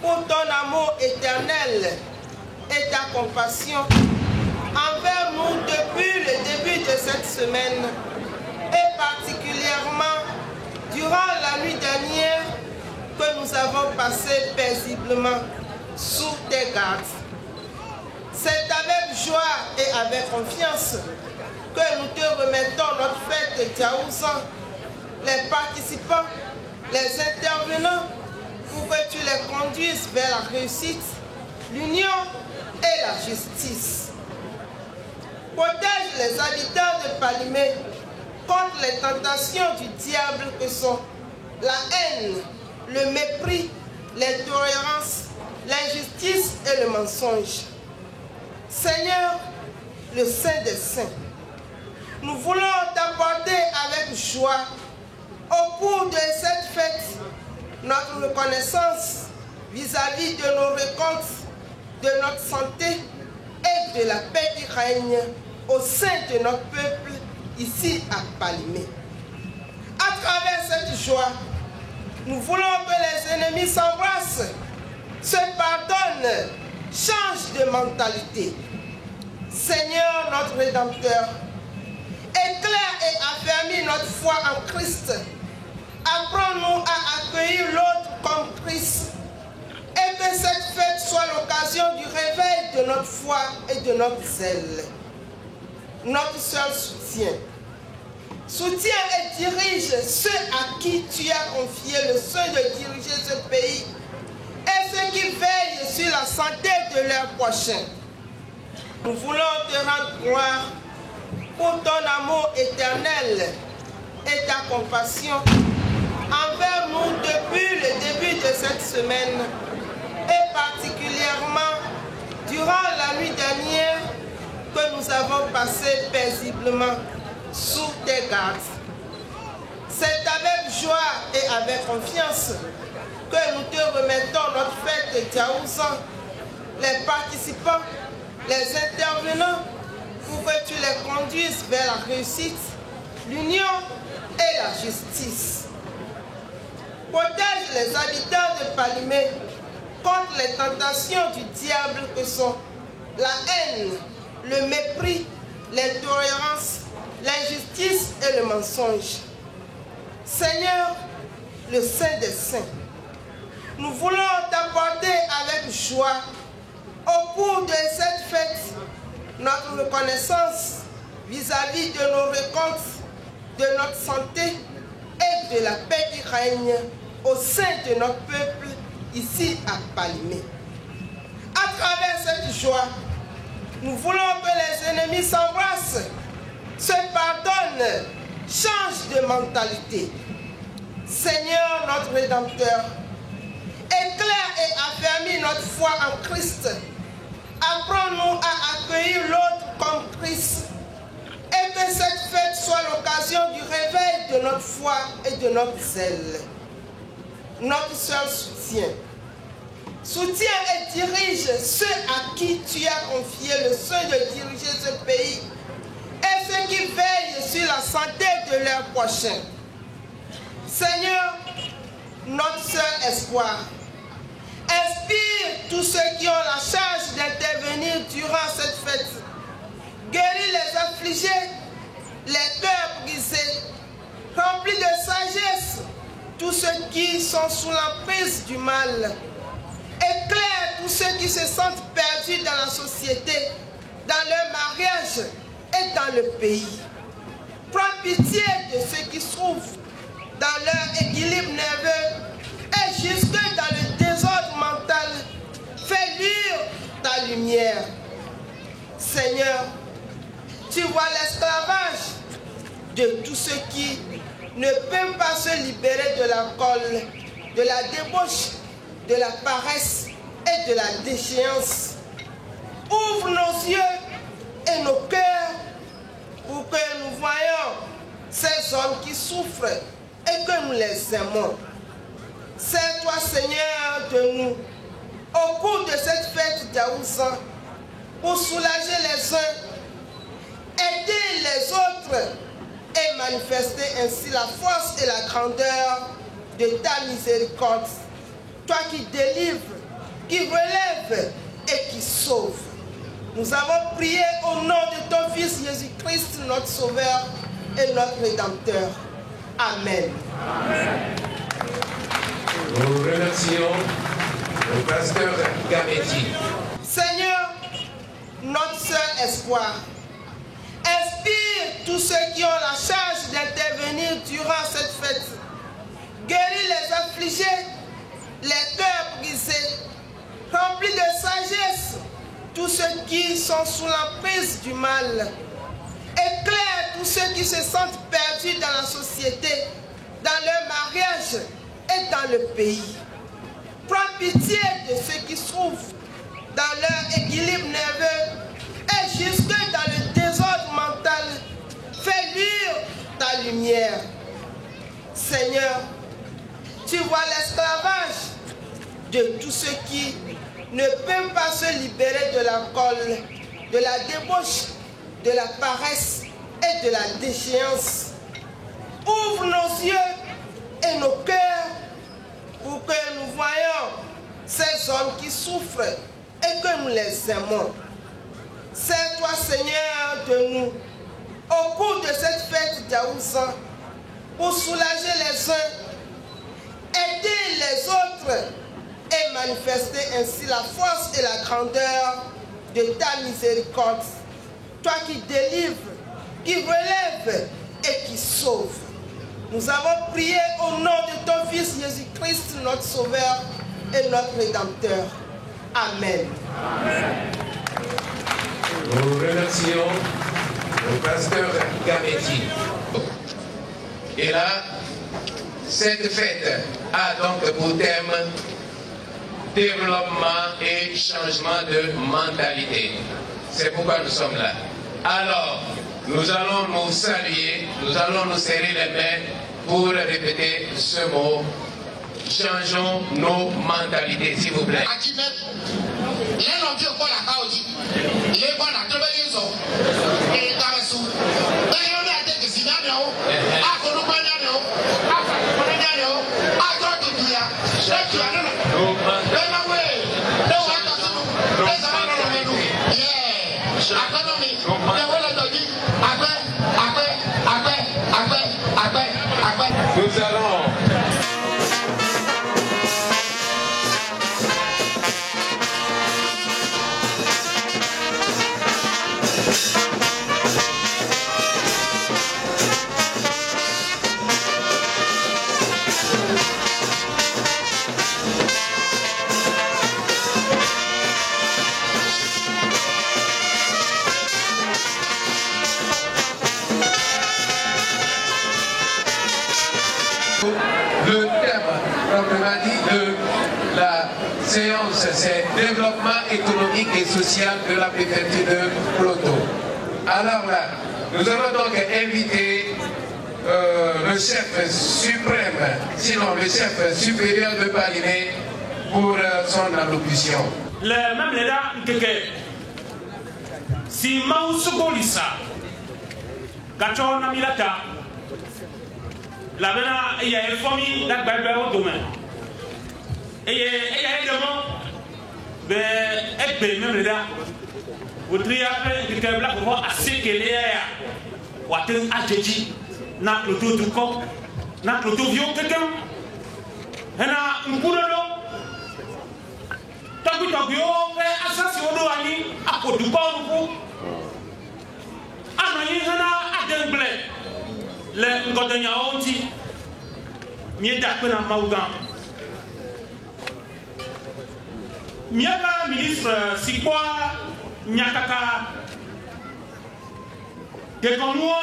pour ton amour éternel et ta compassion envers nous depuis le début de cette semaine et particulièrement durant la nuit dernière que nous avons passé paisiblement sous tes gardes. C'est avec joie et avec confiance que nous te remettons notre fête de Djaouzan, les participants, les intervenants, pour que tu les conduises vers la réussite, l'union et la justice. Protège les habitants de Palimé contre les tentations du diable que sont la haine, le mépris, l'intolérance, l'injustice et le mensonge. Seigneur, le Saint des Saints, nous voulons t'apporter avec joie au cours de cette fête notre reconnaissance vis-à-vis de nos récoltes, de notre santé et de la paix qui règne au sein de notre peuple ici à Palimé. À travers cette joie, nous voulons que les ennemis s'embrassent, se pardonnent, changent de mentalité. Seigneur notre Rédempteur, éclaire et affermis notre foi en Christ. Apprends-nous à accueillir l'autre comme Christ et que cette fête soit l'occasion du réveil de notre foi et de notre zèle. Notre seul soutien. Soutiens et dirige ceux à qui tu as confié le soin de diriger ce pays et ceux qui veillent sur la santé de leurs prochains. Nous voulons te rendre gloire pour ton amour éternel et ta compassion envers nous depuis le début de cette semaine et particulièrement durant la nuit dernière que nous avons passé paisiblement sous tes gardes. C'est avec joie et avec confiance que nous te remettons notre fête de Djaouzan, les participants, les intervenants, pour que tu les conduises vers la réussite, l'union et la justice. Protège les habitants de Palimé contre les tentations du diable que sont la haine, le mépris, l'intolérance, l'injustice et le mensonge. Seigneur, le Saint des Saints, nous voulons t'apporter avec joie au cours de cette fête notre reconnaissance vis-à-vis de nos récoltes, de notre santé et de la paix qui règne au sein de notre peuple ici à Palimé. À travers cette joie, nous voulons que les ennemis s'embrassent, se pardonnent, changent de mentalité. Seigneur notre Rédempteur, éclaire et affermis notre foi en Christ. Apprends-nous à accueillir l'autre comme Christ et que cette fête soit l'occasion du réveil de notre foi et de notre zèle. Notre seul soutien. Soutiens et dirige ceux à qui tu as confié le soin de diriger ce pays et ceux qui veillent sur la santé de leurs prochains. Seigneur, notre seul espoir, inspire tous ceux qui ont la charge d'intervenir durant cette fête. Guéris les affligés, les cœurs brisés, remplis de sagesse tous ceux qui sont sous l'emprise du mal. Éclaire tous ceux qui se sentent perdus dans la société, dans leur mariage et dans le pays. Prends pitié de ceux qui souffrent dans leur équilibre nerveux et jusque dans le désordre mental. Fais luire ta lumière. Seigneur, tu vois l'esclavage de tous ceux qui ne peuvent pas se libérer de l'alcool, de la débauche, de la paresse et de la déchéance. Ouvre nos yeux et nos cœurs pour que nous voyions ces hommes qui souffrent et que nous les aimons. Sers-toi, Seigneur, de nous au cours de cette fête Djaouzan pour soulager les uns, aider les autres et manifester ainsi la force et la grandeur de ta miséricorde. Toi qui délivres qui relève et qui sauve. Nous avons prié au nom de ton Fils Jésus-Christ, notre Sauveur et notre Rédempteur. Amen. Amen. Nous remercions le pasteur Gametti. Seigneur, notre seul espoir, inspire tous ceux qui ont la charge d'intervenir durant cette fête. Guéris les affligés, les cœurs brisés, remplis de sagesse tous ceux qui sont sous l'emprise du mal. Éclaire tous ceux qui se sentent perdus dans la société, dans leur mariage et dans le pays. Prends pitié de ceux qui souffrent dans leur équilibre nerveux et jusque dans le désordre mental. Fais luire ta lumière. Seigneur, tu vois l'esclavage de tous ceux qui ne peuvent pas se libérer de l'alcool, de la débauche, de la paresse et de la déchéance. Ouvre nos yeux et nos cœurs pour que nous voyions ces hommes qui souffrent et que nous les aimons. Sers-toi, Seigneur, de nous au cours de cette fête d'Aouzan pour soulager les uns, aider les autres et manifester ainsi la force et la grandeur de ta miséricorde. Toi qui délivres, qui relèves et qui sauves. Nous avons prié au nom de ton Fils Jésus-Christ, notre Sauveur et notre Rédempteur. Amen. Amen. Nous remercions le pasteur Gametti. Et là, cette fête a donc pour thème développement et changement de mentalité. C'est pourquoi nous sommes là. Alors, nous allons nous saluer, nous allons nous serrer les mains pour répéter ce mot. Changeons nos mentalités, s'il vous plaît. Nous allons le thème, proprement dit, de la séance, c'est développement économique et social de la préfecture de Ploto. Alors là, nous allons donc inviter le chef suprême, sinon le chef supérieur de Baliné pour son allocution. Même les dames, si Maoussoukolissa, Gachon Namilata, la vena il y a une famille dans le domaine et il y a également des même là au triable du câble pour voir assez que les waten ajeji na le tout du corps na le tout vieux quelqu'un hena mkulolo tabu tabu fait assassin do ani akodu ba ruku amani hena adengle le ngodonya onti mieda pena maugan miaka ministre sikwa nyakaka de konwo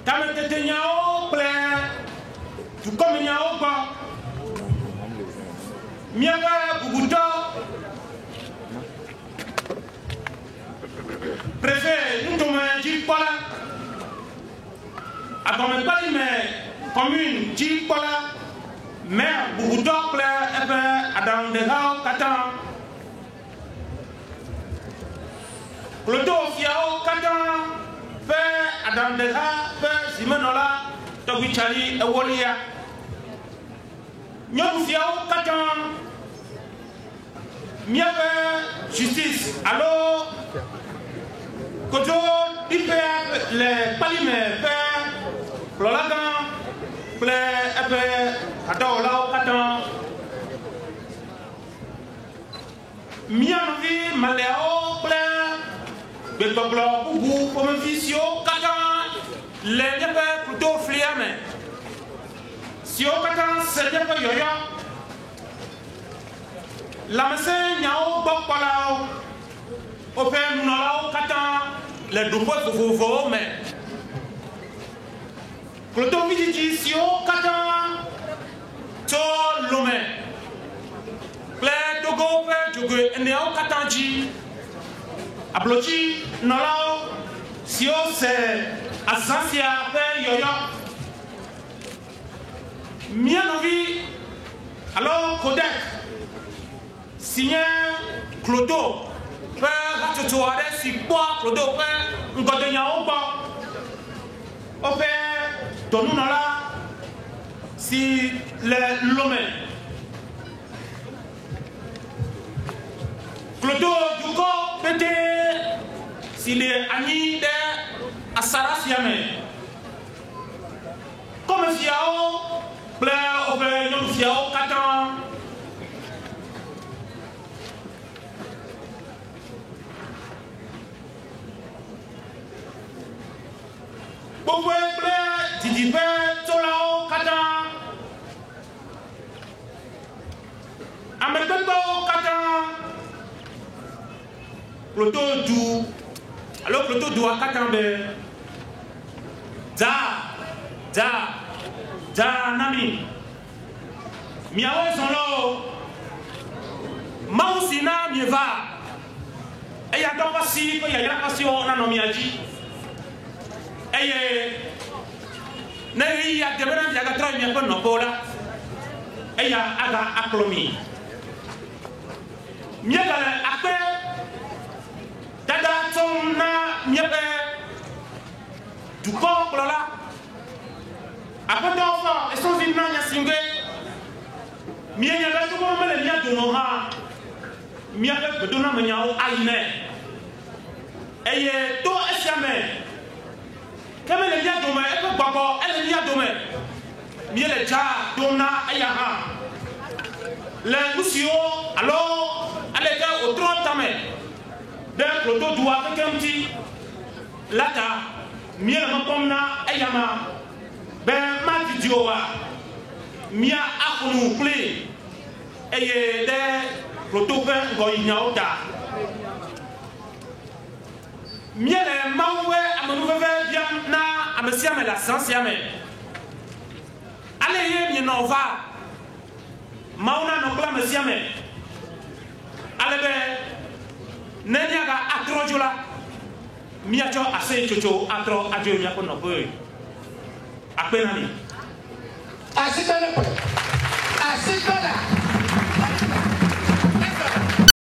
tametete nyao ple tu comme nyao ba miaka buguto préfet nous tomons dit pas à comme pas mais commune dit pas maire buguto ple adam de hao katan Cloto fiao katan fait adam de ha fait simenola to bichali e wolia nyom fiao katan miabe justice alors kojo ipe le parlement pe lolagan ple epe adola katan mianovi maleo ple betoblo bubu comme visio katan le nepe plutôt fliame si o katan se nepe yoyo la mese nyao bokpalao o pe nunalao katan le dupo vovo me kloto vidiji si o katan to lome ple dogo pe jogo ene o katanji ablochi nalao si o se asansia pe yoyo mianovi alors Kodak signé Clodo père tutuare si bois Clodo père ngodonya obo o père donunala si le lomé Clodo duko pete si les amis de Asarasiame comme fiao pleur au père non fiao katan Bowe ple didipe tolao kata amepepo kata ploto du alors ploto du akata be da nami miawo sonlo mausina mieva eya donc si ko ya passion na no miaji eye ne ya debena ya ga tra mi ko no bola eya aga aklomi miegala akpe dada tona miebe duko plola akoto fa eso vinna nya singe mienya ga to ko mele nya do no ha miebe bedona manyao ayine eye to esiame kama le dia dome e ko babo ele dia dome mi le ja dona aya ha le musio alors ale ga o tro tame de ploto doa kemti lata mi le mapomna aya ma be ma vidioa mi a akunu ple eye de ploto pe go inyauta miele mawe amanuveve biam na amesiame la sensiame ale ye mi nova mauna no kla mesiame ale be neniaga atrojola miacho ase chocho atro ajo mi akono boy apenani asitana